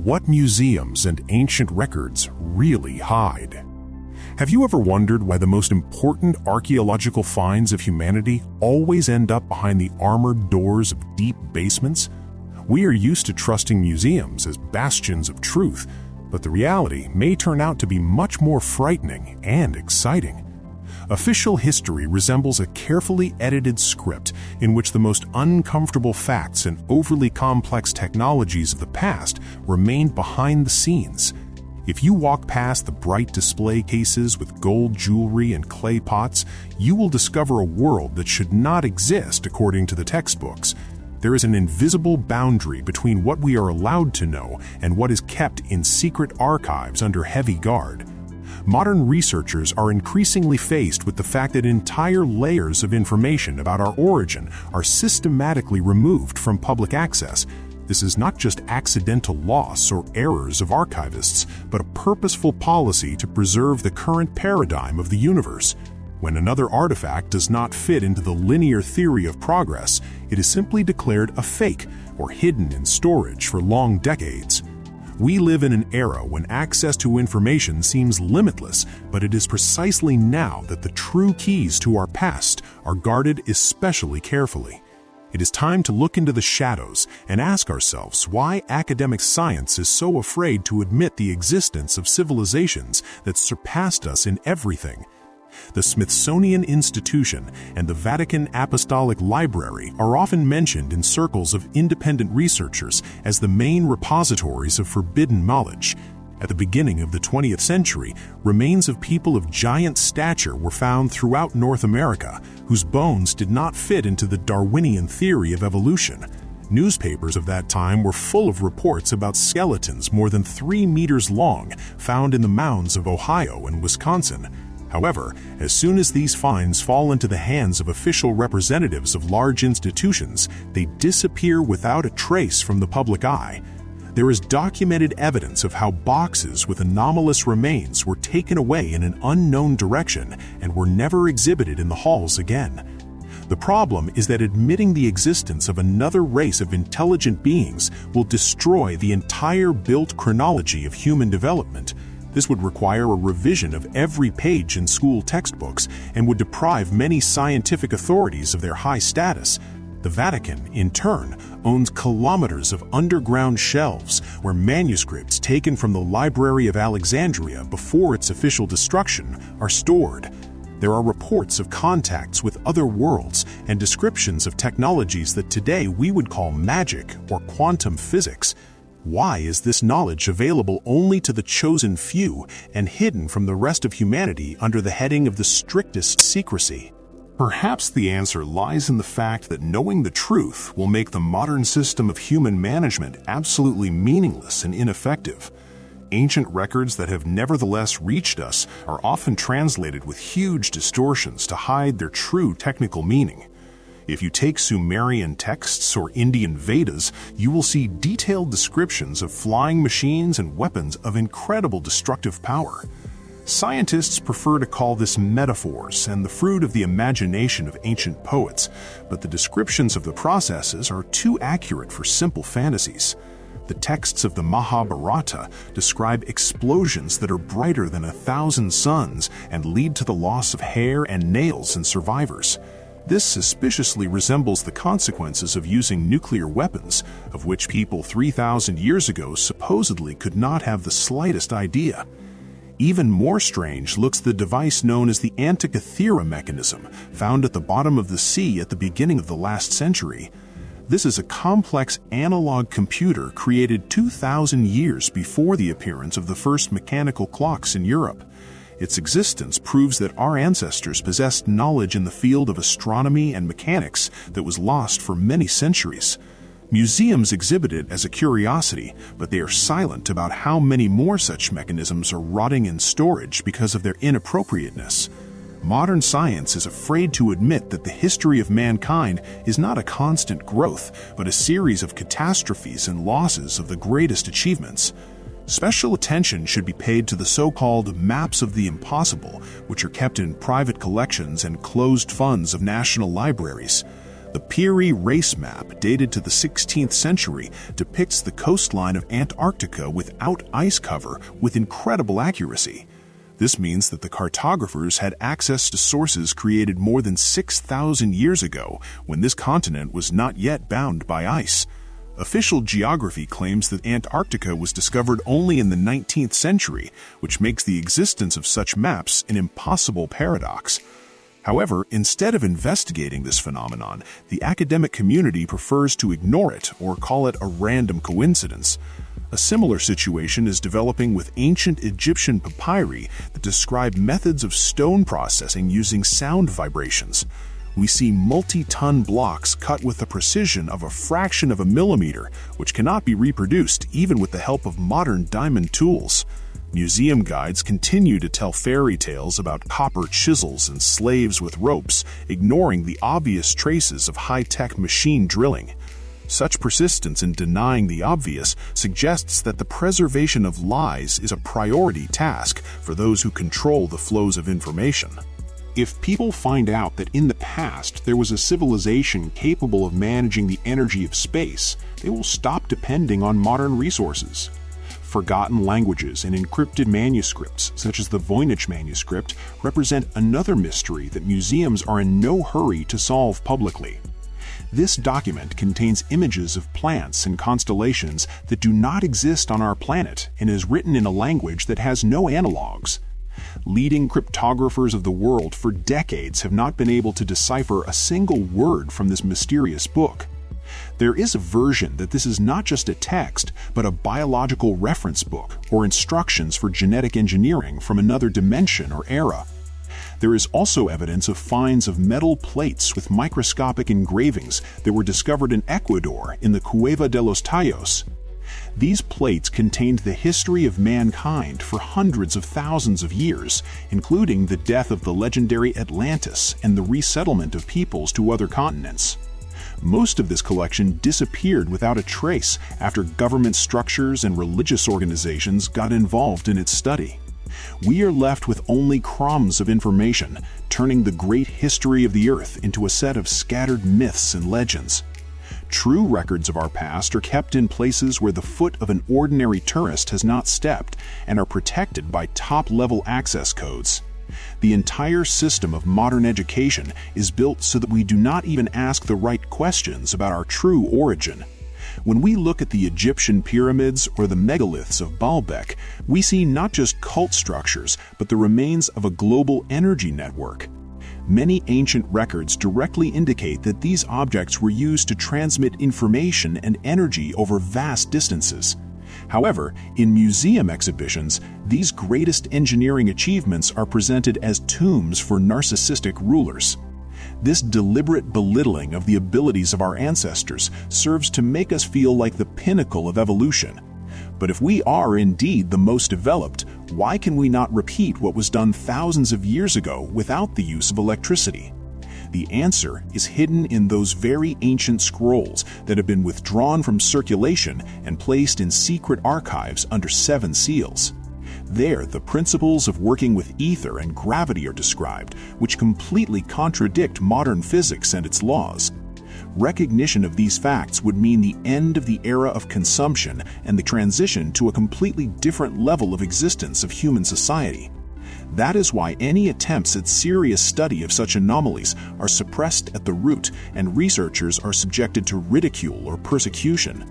what museums and ancient records really hide. Have you ever wondered why the most important archaeological finds of humanity always end up behind the armored doors of deep basements? We are used to trusting museums as bastions of truth, but the reality may turn out to be much more frightening and exciting. Official history resembles a carefully edited script in which the most uncomfortable facts and overly complex technologies of the past remain behind the scenes. If you walk past the bright display cases with gold jewelry and clay pots, you will discover a world that should not exist according to the textbooks. There is an invisible boundary between what we are allowed to know and what is kept in secret archives under heavy guard. Modern researchers are increasingly faced with the fact that entire layers of information about our origin are systematically removed from public access. This is not just accidental loss or errors of archivists, but a purposeful policy to preserve the current paradigm of the universe. When another artifact does not fit into the linear theory of progress, it is simply declared a fake or hidden in storage for long decades. We live in an era when access to information seems limitless, but it is precisely now that the true keys to our past are guarded especially carefully. It is time to look into the shadows and ask ourselves why academic science is so afraid to admit the existence of civilizations that surpassed us in everything. The Smithsonian Institution and the Vatican Apostolic Library are often mentioned in circles of independent researchers as the main repositories of forbidden knowledge. At the beginning of the 20th century, remains of people of giant stature were found throughout North America, whose bones did not fit into the Darwinian theory of evolution. Newspapers of that time were full of reports about skeletons more than 3 meters long found in the mounds of Ohio and Wisconsin. However, as soon as these finds fall into the hands of official representatives of large institutions, they disappear without a trace from the public eye. There is documented evidence of how boxes with anomalous remains were taken away in an unknown direction and were never exhibited in the halls again. The problem is that admitting the existence of another race of intelligent beings will destroy the entire built chronology of human development. This would require a revision of every page in school textbooks and would deprive many scientific authorities of their high status. The Vatican, in turn, owns kilometers of underground shelves where manuscripts taken from the Library of Alexandria before its official destruction are stored. There are reports of contacts with other worlds and descriptions of technologies that today we would call magic or quantum physics. Why is this knowledge available only to the chosen few and hidden from the rest of humanity under the heading of the strictest secrecy? Perhaps the answer lies in the fact that knowing the truth will make the modern system of human management absolutely meaningless and ineffective. Ancient records that have nevertheless reached us are often translated with huge distortions to hide their true technical meaning. If you take Sumerian texts or Indian Vedas, you will see detailed descriptions of flying machines and weapons of incredible destructive power. Scientists prefer to call this metaphors and the fruit of the imagination of ancient poets, but the descriptions of the processes are too accurate for simple fantasies. The texts of the Mahabharata describe explosions that are brighter than 1,000 suns and lead to the loss of hair and nails in survivors. This suspiciously resembles the consequences of using nuclear weapons, of which people 3,000 years ago supposedly could not have the slightest idea. Even more strange looks the device known as the Antikythera mechanism, found at the bottom of the sea at the beginning of the last century. This is a complex analog computer created 2,000 years before the appearance of the first mechanical clocks in Europe. Its existence proves that our ancestors possessed knowledge in the field of astronomy and mechanics that was lost for many centuries. Museums exhibit it as a curiosity, but they are silent about how many more such mechanisms are rotting in storage because of their inappropriateness. Modern science is afraid to admit that the history of mankind is not a constant growth, but a series of catastrophes and losses of the greatest achievements. Special attention should be paid to the so-called maps of the impossible, which are kept in private collections and closed funds of national libraries. The Piri Reis map, dated to the 16th century, depicts the coastline of Antarctica without ice cover with incredible accuracy. This means that the cartographers had access to sources created more than 6,000 years ago, when this continent was not yet bound by ice. Official geography claims that Antarctica was discovered only in the 19th century, which makes the existence of such maps an impossible paradox. However, instead of investigating this phenomenon, the academic community prefers to ignore it or call it a random coincidence. A similar situation is developing with ancient Egyptian papyri that describe methods of stone processing using sound vibrations. We see multi-ton blocks cut with the precision of a fraction of a millimeter, which cannot be reproduced even with the help of modern diamond tools. Museum guides continue to tell fairy tales about copper chisels and slaves with ropes, ignoring the obvious traces of high-tech machine drilling. Such persistence in denying the obvious suggests that the preservation of lies is a priority task for those who control the flows of information. If people find out that in the past there was a civilization capable of managing the energy of space, they will stop depending on modern resources. Forgotten languages and encrypted manuscripts, such as the Voynich manuscript, represent another mystery that museums are in no hurry to solve publicly. This document contains images of plants and constellations that do not exist on our planet and is written in a language that has no analogs. Leading cryptographers of the world for decades have not been able to decipher a single word from this mysterious book. There is a version that this is not just a text, but a biological reference book or instructions for genetic engineering from another dimension or era. There is also evidence of finds of metal plates with microscopic engravings that were discovered in Ecuador in the Cueva de los Tallos. These plates contained the history of mankind for hundreds of thousands of years, including the death of the legendary Atlantis and the resettlement of peoples to other continents. Most of this collection disappeared without a trace after government structures and religious organizations got involved in its study. We are left with only crumbs of information, turning the great history of the Earth into a set of scattered myths and legends. True records of our past are kept in places where the foot of an ordinary tourist has not stepped and are protected by top-level access codes. The entire system of modern education is built so that we do not even ask the right questions about our true origin. When we look at the Egyptian pyramids or the megaliths of Baalbek, we see not just cult structures, but the remains of a global energy network. Many ancient records directly indicate that these objects were used to transmit information and energy over vast distances. However, in museum exhibitions, these greatest engineering achievements are presented as tombs for narcissistic rulers. This deliberate belittling of the abilities of our ancestors serves to make us feel like the pinnacle of evolution. But if we are indeed the most developed, why can we not repeat what was done thousands of years ago without the use of electricity? The answer is hidden in those very ancient scrolls that have been withdrawn from circulation and placed in secret archives under 7 seals. There, the principles of working with ether and gravity are described, which completely contradict modern physics and its laws. Recognition of these facts would mean the end of the era of consumption and the transition to a completely different level of existence of human society. That is why any attempts at serious study of such anomalies are suppressed at the root, and researchers are subjected to ridicule or persecution.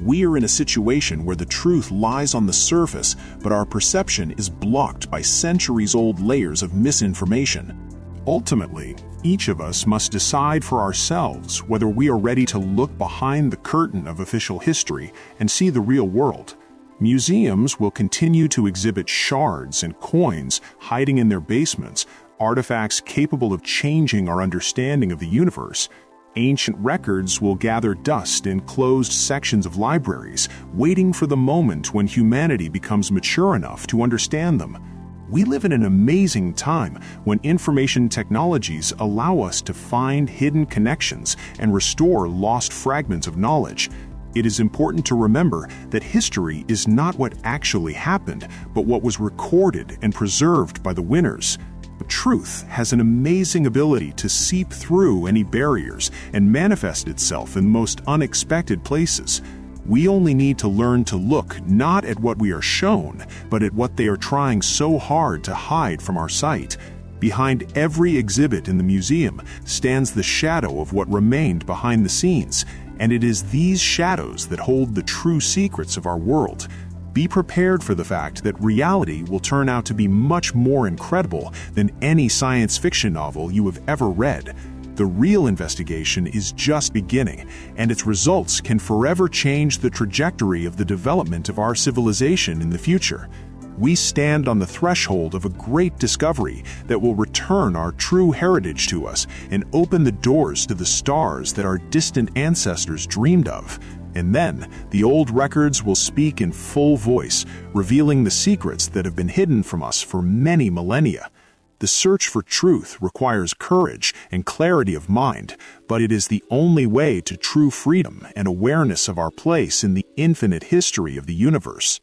We are in a situation where the truth lies on the surface, but our perception is blocked by centuries-old layers of misinformation. Ultimately, each of us must decide for ourselves whether we are ready to look behind the curtain of official history and see the real world. Museums will continue to exhibit shards and coins hiding in their basements, artifacts capable of changing our understanding of the universe. Ancient records will gather dust in closed sections of libraries, waiting for the moment when humanity becomes mature enough to understand them. We live in an amazing time when information technologies allow us to find hidden connections and restore lost fragments of knowledge. It is important to remember that history is not what actually happened, but what was recorded and preserved by the winners. The truth has an amazing ability to seep through any barriers and manifest itself in the most unexpected places. We only need to learn to look not at what we are shown, but at what they are trying so hard to hide from our sight. Behind every exhibit in the museum stands the shadow of what remained behind the scenes, and it is these shadows that hold the true secrets of our world. Be prepared for the fact that reality will turn out to be much more incredible than any science fiction novel you have ever read. The real investigation is just beginning, and its results can forever change the trajectory of the development of our civilization in the future. We stand on the threshold of a great discovery that will return our true heritage to us and open the doors to the stars that our distant ancestors dreamed of. And then, the old records will speak in full voice, revealing the secrets that have been hidden from us for many millennia. The search for truth requires courage and clarity of mind, but it is the only way to true freedom and awareness of our place in the infinite history of the universe.